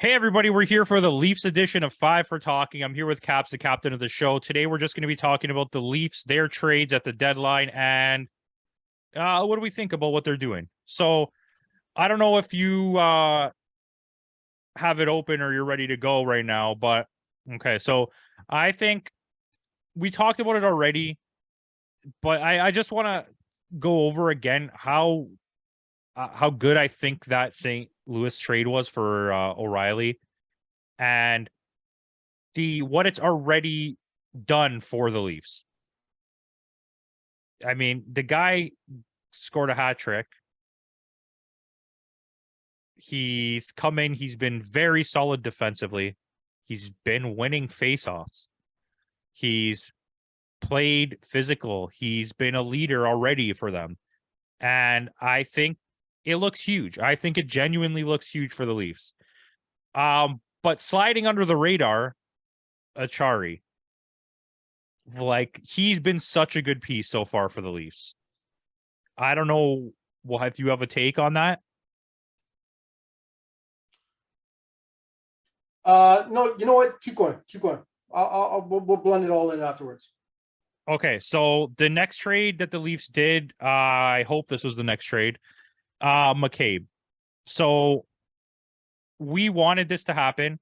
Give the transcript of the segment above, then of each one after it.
Hey, everybody, we're here for the Leafs edition of Five for Talking. I'm here with Caps, the captain of the show. Today, we're just going to be talking about the Leafs, their trades at the deadline, and what do we think about what they're doing? So, I don't know if you have it open or you're ready to go right now, but okay. So, I think we talked about it already, but I just want to go over again how good I think that St. Louis trade was for O'Reilly and the what it's already done for the Leafs. I mean, the guy scored a hat trick. He's come in, he's been very solid defensively. He's been winning faceoffs. He's played physical. He's been a leader already for them. And I think it looks huge. I think it genuinely looks huge for the Leafs. But sliding under the radar, Achari. Like, he's been such a good piece so far for the Leafs. I don't know if you have a take on that. No, you know what? Keep going. We'll blend it all in afterwards. Okay, so the next trade that the Leafs did, I hope this was the next trade. McCabe. So we wanted this to happen.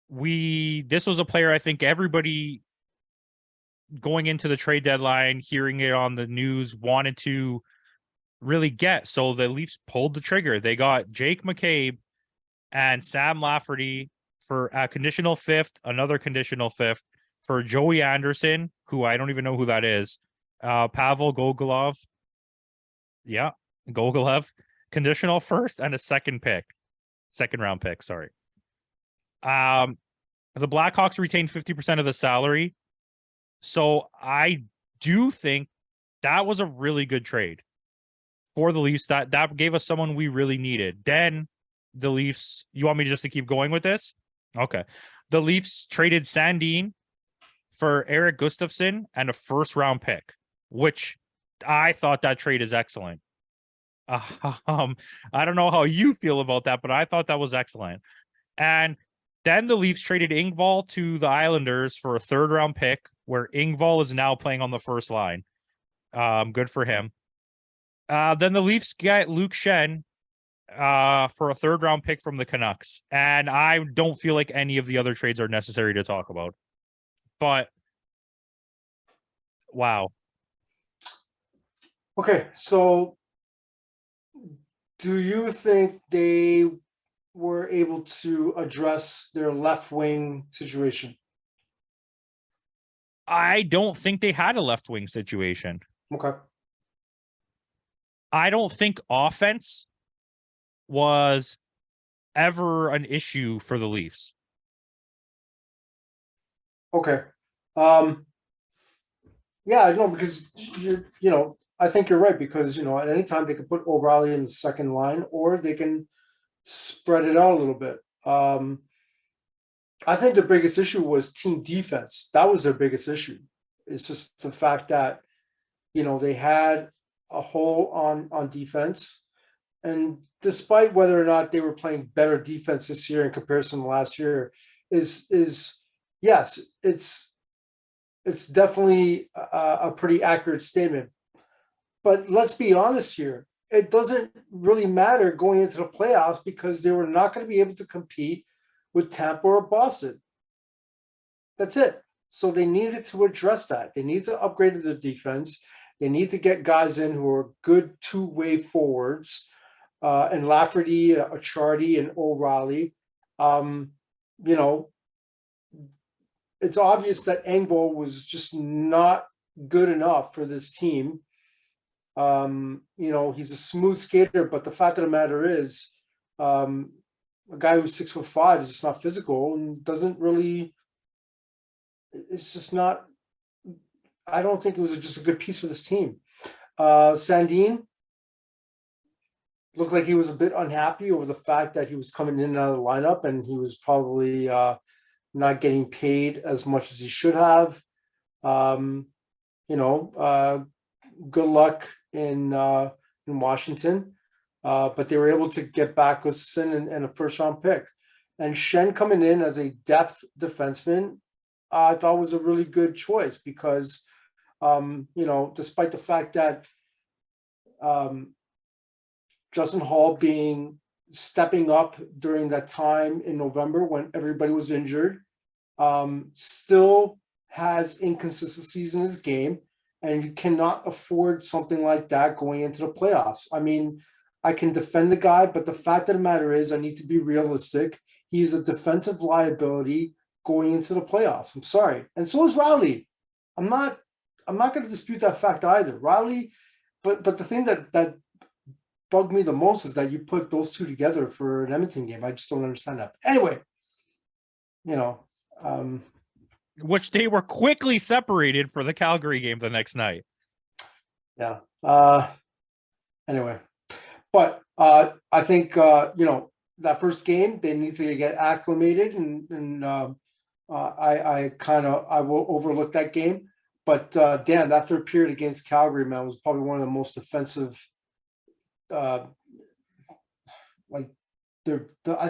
This was a player I think everybody going into the trade deadline, hearing it on the news, wanted to really get. So the Leafs pulled the trigger. They got Jake McCabe and Sam Lafferty for a conditional fifth, another conditional fifth for Joey Anderson, who I don't even know who that is. Pavel Gogolov. Yeah, Gogolev. Conditional first and a second round pick. Sorry. The Blackhawks retained 50% of the salary. So I do think that was a really good trade for the Leafs. That gave us someone we really needed. Then the Leafs, you want me just to keep going with this? Okay. The Leafs traded Sandin for Eric Gustafsson and a first round pick, which I thought that trade is excellent. I don't know how you feel about that, but I thought that was excellent. And then the Leafs traded Engvall to the Islanders for a third round pick, where Engvall is now playing on the first line. Good for him. Then the Leafs get Luke Shen for a third round pick from the Canucks. And I don't feel like any of the other trades are necessary to talk about. But wow. Okay, so do you think they were able to address their left wing situation? I don't think they had a left wing situation. Okay. I don't think offense was ever an issue for the Leafs. Okay. Yeah, I know, because I think you're right, because at any time they could put O'Reilly in the second line, or they can spread it out a little bit. I think the biggest issue was team defense. That was their biggest issue. It's just the fact that they had a hole on defense, and despite whether or not they were playing better defense this year in comparison to last year, is yes, it's definitely a pretty accurate statement. But let's be honest here. It doesn't really matter going into the playoffs, because they were not going to be able to compete with Tampa or Boston. That's it. So they needed to address that. They need to upgrade their defense. They need to get guys in who are good two-way forwards, and Lafferty, Achardi, and O'Reilly. It's obvious that Engvall was just not good enough for this team. He's a smooth skater, but the fact of the matter is, a guy who's 6'5" is just not physical and doesn't really. It's just not. I don't think it was just a good piece for this team. Sandin looked like he was a bit unhappy over the fact that he was coming in and out of the lineup, and he was probably not getting paid as much as he should have. Good luck in Washington, but they were able to get back Gustafsson and a first round pick. And Shen coming in as a depth defenseman, I thought was a really good choice because, despite the fact that um, Justin Hall stepping up during that time in November when everybody was injured, still has inconsistencies in his game, and you cannot afford something like that going into the playoffs. I mean, I can defend the guy, but the fact of the matter is I need to be realistic. He's a defensive liability going into the playoffs. I'm sorry. And so is Riley. I'm not going to dispute that fact either. Riley, but the thing that bugged me the most is that you put those two together for an Edmonton game. I just don't understand that. Anyway, which they were quickly separated for the Calgary game the next night. Yeah. Anyway, but I think that first game they need to get acclimated, and I will overlook that game. But Dan, that third period against Calgary, man, was probably one of the most offensive. I've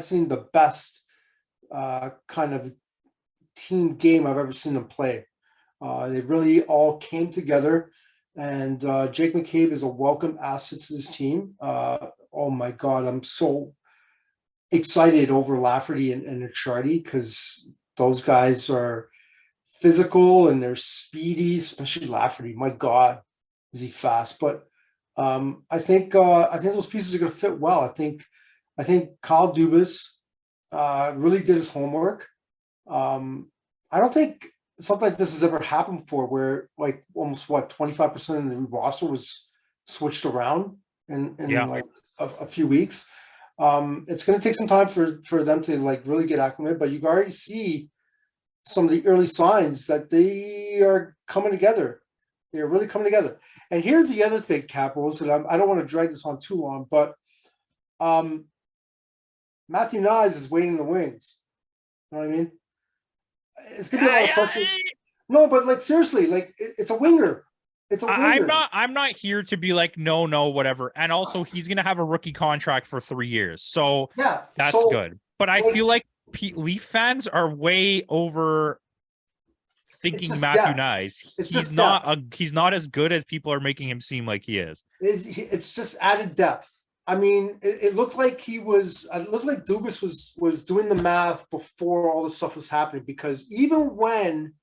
seen the best kind of team game I've ever seen them play. They really all came together, and Jake McCabe is a welcome asset to this team. Oh my God, I'm so excited over Lafferty and Acciari because those guys are physical and they're speedy, especially Lafferty. My God, is he fast? But I think those pieces are going to fit well. I think Kyle Dubas really did his homework. I don't think something like this has ever happened before, where like almost 25% of the roster was switched around in like a few weeks. It's going to take some time for them to like really get acclimated, but you can already see some of the early signs that they are coming together. They're really coming together. And here's the other thing, Capos, and I don't want to drag this on too long, but Matthew Nyes is waiting in the wings. You know what I mean? It's gonna be a lot of pressure. No, but like seriously, like it's a winger. It's a winger. I'm not here to be like no, whatever. And also, he's gonna have a rookie contract for 3 years, so yeah, that's good. But I feel like Leaf fans are way over thinking Matthew Nyes. He's not as good as people are making him seem like he is. It's just added depth. I mean, it looked like Dubas was doing the math before all this stuff was happening, because even when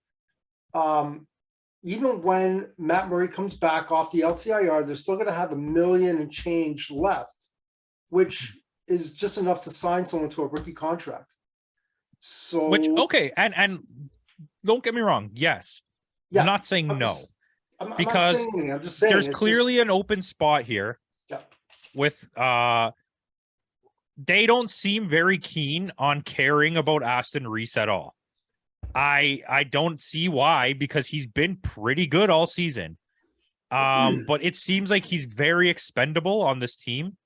Matt Murray comes back off the LTIR, they're still going to have $1 million and change left, which is just enough to sign someone to a rookie contract. So, and don't get me wrong, yes, I'm not saying no, because I'm just saying there's clearly an open spot here. Yeah. With they don't seem very keen on caring about Auston Reese at all. I don't see why, because he's been pretty good all season. But it seems like he's very expendable on this team.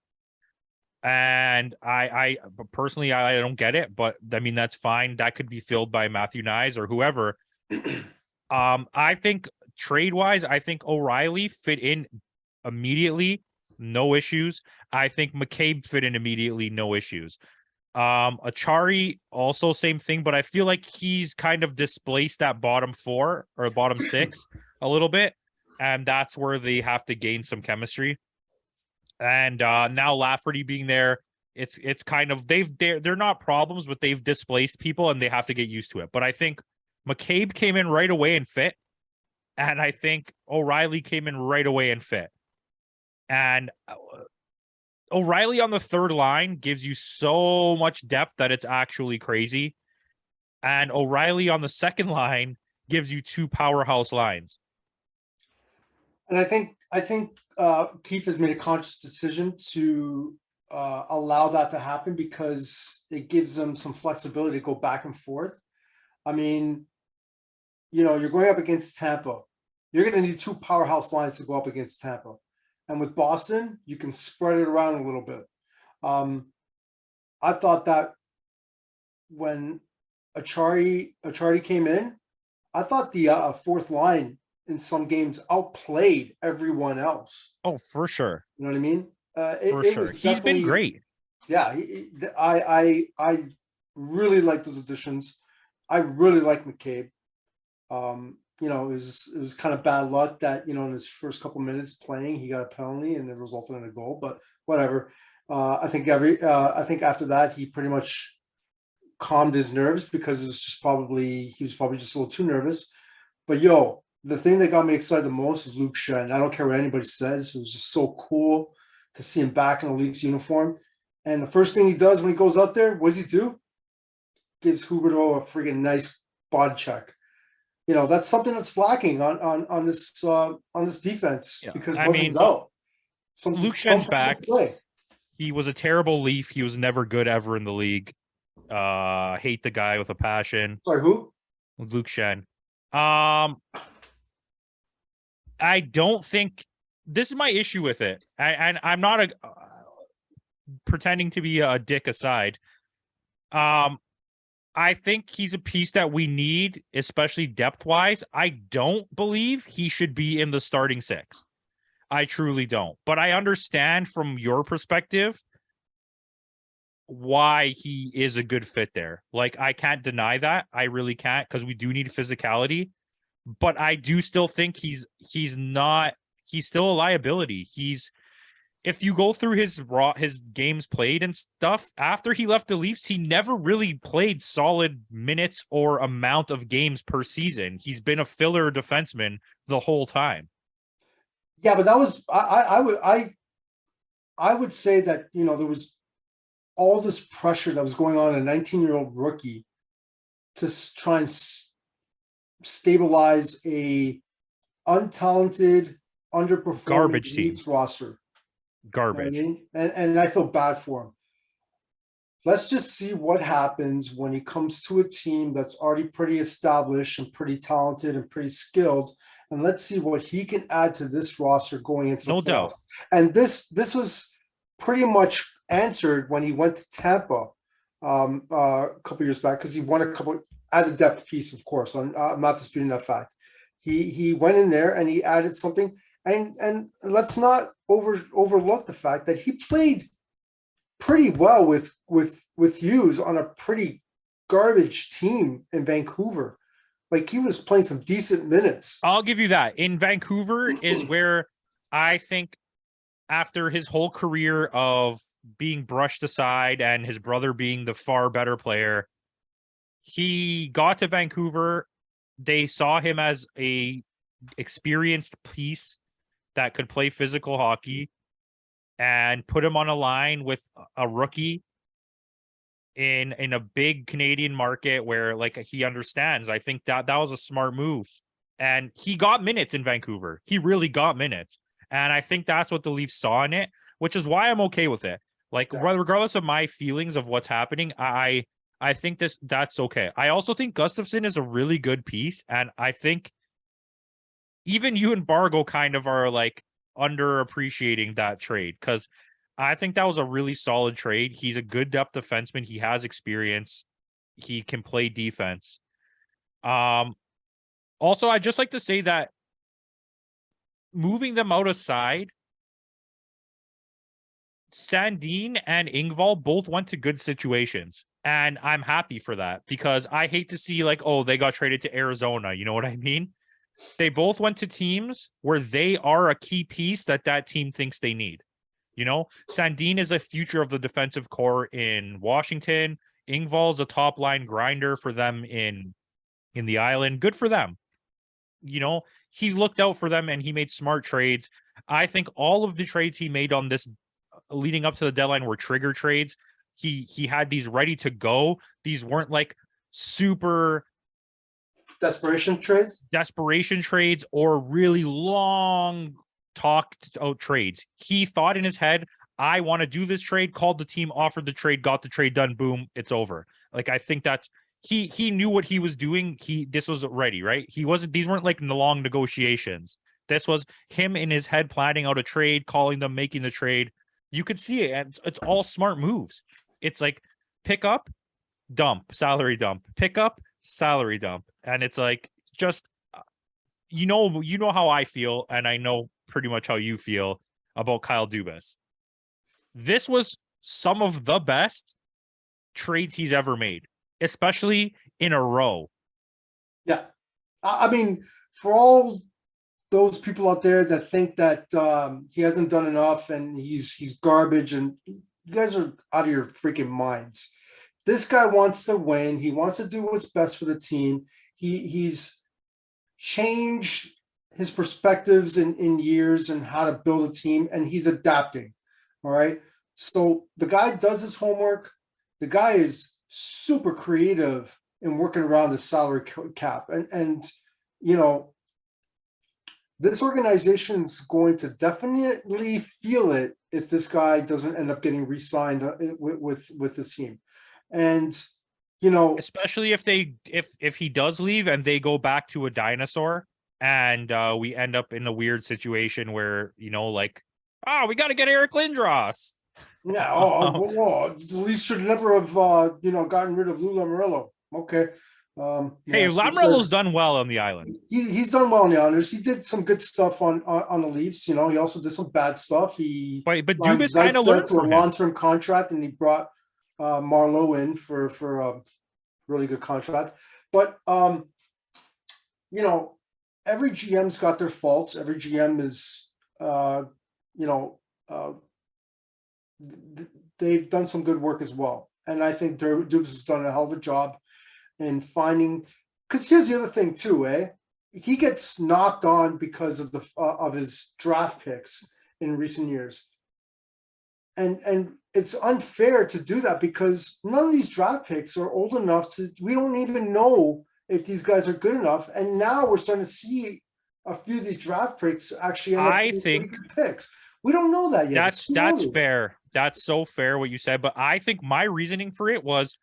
And I personally, I don't get it, but I mean, that's fine. That could be filled by Matthew Nyes or whoever. I think trade-wise, I think O'Reilly fit in immediately. No issues. I think McCabe fit in immediately. No issues. Acciari also same thing, but I feel like he's kind of displaced that bottom 4 or bottom 6 a little bit, and that's where they have to gain some chemistry. And now Lafferty being there, it's kind of they're not problems, but they've displaced people and they have to get used to it. But I think McCabe came in right away and fit, and I think O'Reilly came in right away and fit. And O'Reilly on the third line gives you so much depth that it's actually crazy. And O'Reilly on the second line gives you 2 powerhouse lines. And I think Keefe has made a conscious decision to allow that to happen, because it gives them some flexibility to go back and forth. I mean, you're going up against Tampa. You're going to need 2 powerhouse lines to go up against Tampa. And with Boston, you can spread it around a little bit. I thought that when Acciari came in, I thought the fourth line in some games outplayed everyone else. Oh, for sure. You know what I mean? For sure. He's been great. Yeah, I Really like those additions. I really like McCabe. It was kind of bad luck that, in his first couple minutes playing, he got a penalty and it resulted in a goal, but whatever. I think after that, he pretty much calmed his nerves because he was probably just a little too nervous. But the thing that got me excited the most is Luke Shen. I don't care what anybody says. It was just so cool to see him back in a Leafs uniform. And the first thing he does when he goes out there, what does he do? Gives Huberdeau a freaking nice body check. That's something that's lacking on this defense because Weston's out. Luke Shen's back. He was a terrible Leaf. He was never good ever in the league. Hate the guy with a passion. Sorry, who? Luke Shen. I don't think this is my issue with it. I'm not pretending to be a dick aside. I think he's a piece that we need, especially depth-wise. I don't believe he should be in the starting six. I truly don't. But I understand from your perspective why he is a good fit there. Like, I can't deny that. I really can't, because we do need physicality. But I do still think he's still a liability. If you go through his games played and stuff, after he left the Leafs, he never really played solid minutes or amount of games per season. He's been a filler defenseman the whole time. Yeah, but that was I would say that, there was all this pressure that was going on in a 19-year-old rookie to try and stabilize a untalented, underperforming garbage Leafs roster. Garbage. You know what I mean? And I feel bad for him. Let's just see what happens when he comes to a team that's already pretty established and pretty talented and pretty skilled. And let's see what he can add to this roster going into the playoffs. Doubt. And this was pretty much answered when he went to Tampa a couple years back, because he won a couple as a depth piece, of course. I'm not disputing that fact. He went in there and he added something. And let's not overlook the fact that he played pretty well with Hughes on a pretty garbage team in Vancouver. Like, he was playing some decent minutes. I'll give you that. In Vancouver is where I think, after his whole career of being brushed aside and his brother being the far better player, he got to Vancouver. They saw him as a experienced piece that could play physical hockey, and put him on a line with a rookie in a big Canadian market where, like, he understands. I think that was a smart move. And he got minutes in Vancouver. He really got minutes. And I think that's what the Leafs saw in it, which is why I'm okay with it. Like, regardless of my feelings of what's happening, I think that's okay. I also think Gustafsson is a really good piece, and I think even you and Bargo kind of are, like, underappreciating that trade, because I think that was a really solid trade. He's a good depth defenseman. He has experience. He can play defense. Also, I'd just like to say that moving them out aside, Sandin and Engvall both went to good situations. And I'm happy for that, because I hate to see, like, oh, they got traded to Arizona. You know what I mean? They both went to teams where they are a key piece that team thinks they need. Sandin is a future of the defensive core in Washington. Engvall's a top line grinder for them in the island. Good for them. He looked out for them and he made smart trades. I think all of the trades he made on this leading up to the deadline were trigger trades. He had these ready to go. These weren't like super desperation trades or really long talked out trades. He thought in his head, I want to do this trade, called the team, offered the trade, got the trade done, boom, it's over. Like, I think that's he knew what he was doing. This was ready, right? These weren't like long negotiations. This was him in his head planning out a trade, calling them, making the trade. You could see it, and it's all smart moves. It's like pick up, dump, salary dump, pick up, salary dump. And it's like, just you know how I feel, and I know pretty much how you feel about Kyle Dubas. This was some of the best trades he's ever made, especially in a row. Yeah. I mean, for all those people out there that think that he hasn't done enough and he's garbage, and you guys are out of your freaking minds. This guy wants to win. He wants to do what's best for the team. He's changed his perspectives in years and how to build a team, and he's adapting. All right. So the guy does his homework. The guy is super creative in working around the salary cap. And you know, this organization is going to definitely feel it if this guy doesn't end up getting re-signed with this team. And you know, especially if he does leave and they go back to a dinosaur, and we end up in a weird situation where, you know, like, oh, we got to get Eric Lindros. yeah, the Leafs should never have gotten rid of Lou Lamoriello. Okay. Hey, Lamoriello's done well on the island. He's done well on the Islanders. He did some good stuff on the Leafs. You know, he also did some bad stuff. But Dubas kind of learned to a long-term contract, and he brought Marleau in for a really good contract. But you know, every GM's got their faults. Every GM is they've done some good work as well. And I think Dubas has done a hell of a job in finding, because here's the other thing too, he gets knocked on because of of his draft picks in recent years. And it's unfair to do that because none of these draft picks are old enough we don't even know if these guys are good enough. And now we're starting to see a few of these draft picks actually end up being pretty good picks. We don't know that yet. That's fair. That's so fair what you said. But I think my reasoning for it was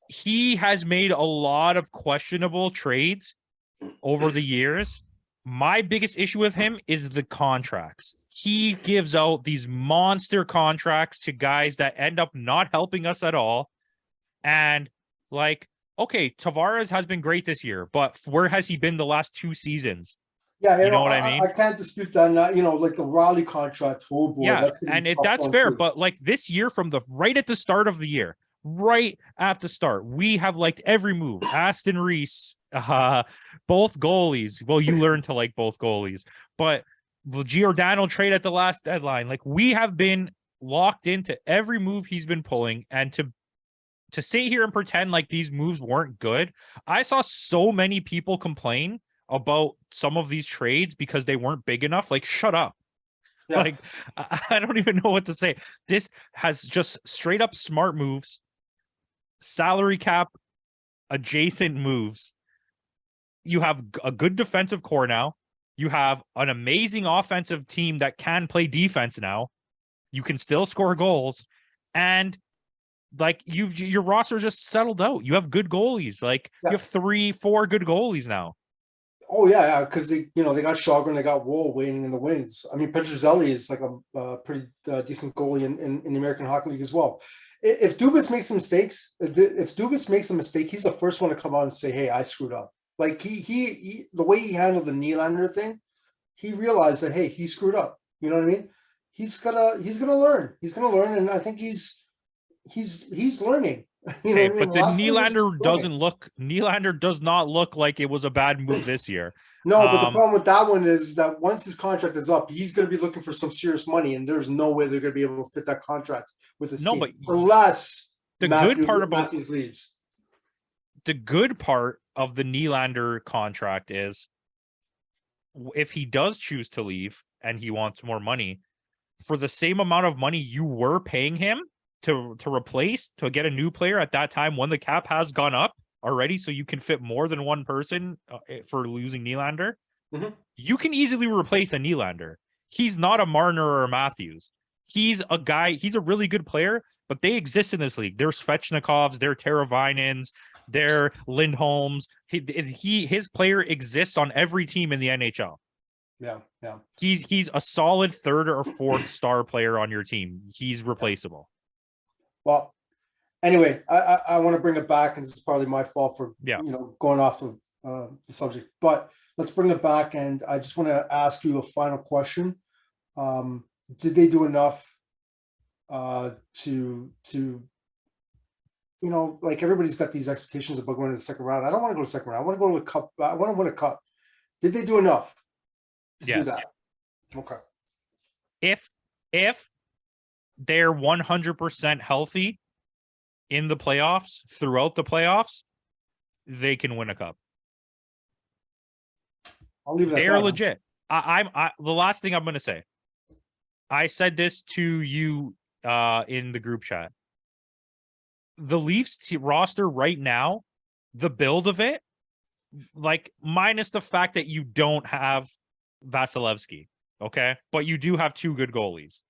he has made a lot of questionable trades over the years. My biggest issue with him is the contracts. He gives out these monster contracts to guys that end up not helping us at all. And like, okay, Tavares has been great this year, but where has he been the last 2 seasons? Yeah, you know what I mean? I can't dispute that. Not, like the Raleigh contract. Oh boy, yeah, that's fair. Too. But like this year, from the right at the start of the year, right at the start, we have liked every move. Aston Reese, both goalies. Well, you learned to like both goalies, but the Giordano trade at the last deadline. Like we have been locked into every move he's been pulling, and to sit here and pretend like these moves weren't good. I saw so many people complain about some of these trades because they weren't big enough. Like, shut up. Yeah. Like, I don't even know what to say. This has just straight up smart moves, salary cap adjacent moves. You have a good defensive core now. You have an amazing offensive team that can play defense now. You can still score goals. And like your roster just settled out. You have good goalies. Like you have 3-4 good goalies now. Oh yeah, because they got Shogren, they got Woll waiting in the wings. I mean, Petruzzelli is like a pretty decent goalie in the American Hockey League as well. If Dubas makes mistakes, if Dubas makes a mistake, he's the first one to come out and say, "Hey, I screwed up." Like he the way he handled the Nylander thing, he realized that hey, he screwed up. You know what I mean? He's gonna learn. He's gonna learn, and I think he's learning. You know what I mean? But the Nylander does not look like it was a bad move this year. No, but the problem with that one is that once his contract is up, he's going to be looking for some serious money, and there's no way they're going to be able to fit that contract with his team. But unless Matthews leaves. The good part of the Nylander contract is if he does choose to leave and he wants more money, for the same amount of money you were paying him to replace, to get a new player at that time when the cap has gone up already, so you can fit more than one person for losing Nylander, you can easily replace a Nylander. He's not a Marner or a Matthews. He's a guy, he's a really good player, but they exist in this league. There's Svechnikovs, there are Teravainens, there Lindholms. His player exists on every team in the NHL. Yeah. He's a solid third or fourth star player on your team. He's replaceable. Well, anyway, I want to bring it back, and this is probably my fault for going off of the subject. But let's bring it back, and I just want to ask you a final question. Did they do enough to you know, like everybody's got these expectations about going to the second round. I don't want to go to the second round. I want to go to a cup. I want to win a cup. Did they do enough to do Yes. that? Okay. If they're 100% healthy in the playoffs, throughout the playoffs, they can win a cup. I'll leave it at They're that. legit. I the last thing I'm going to say. I said this to you in the group chat. The Leafs roster right now, the build of it, like minus the fact that you don't have Vasilevsky, okay? But you do have two good goalies.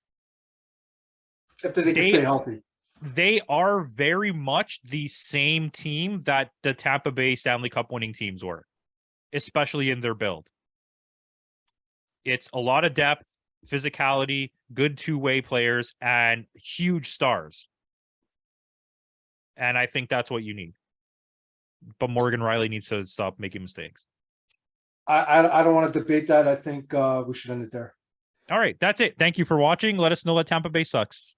If they can stay healthy. They are very much the same team that the Tampa Bay Stanley Cup winning teams were, especially in their build. It's a lot of depth, physicality, good two-way players, and huge stars. And I think that's what you need. But Morgan Riley needs to stop making mistakes. I don't want to debate that. I think we should end it there. All right, that's it. Thank you for watching. Let us know that Tampa Bay sucks.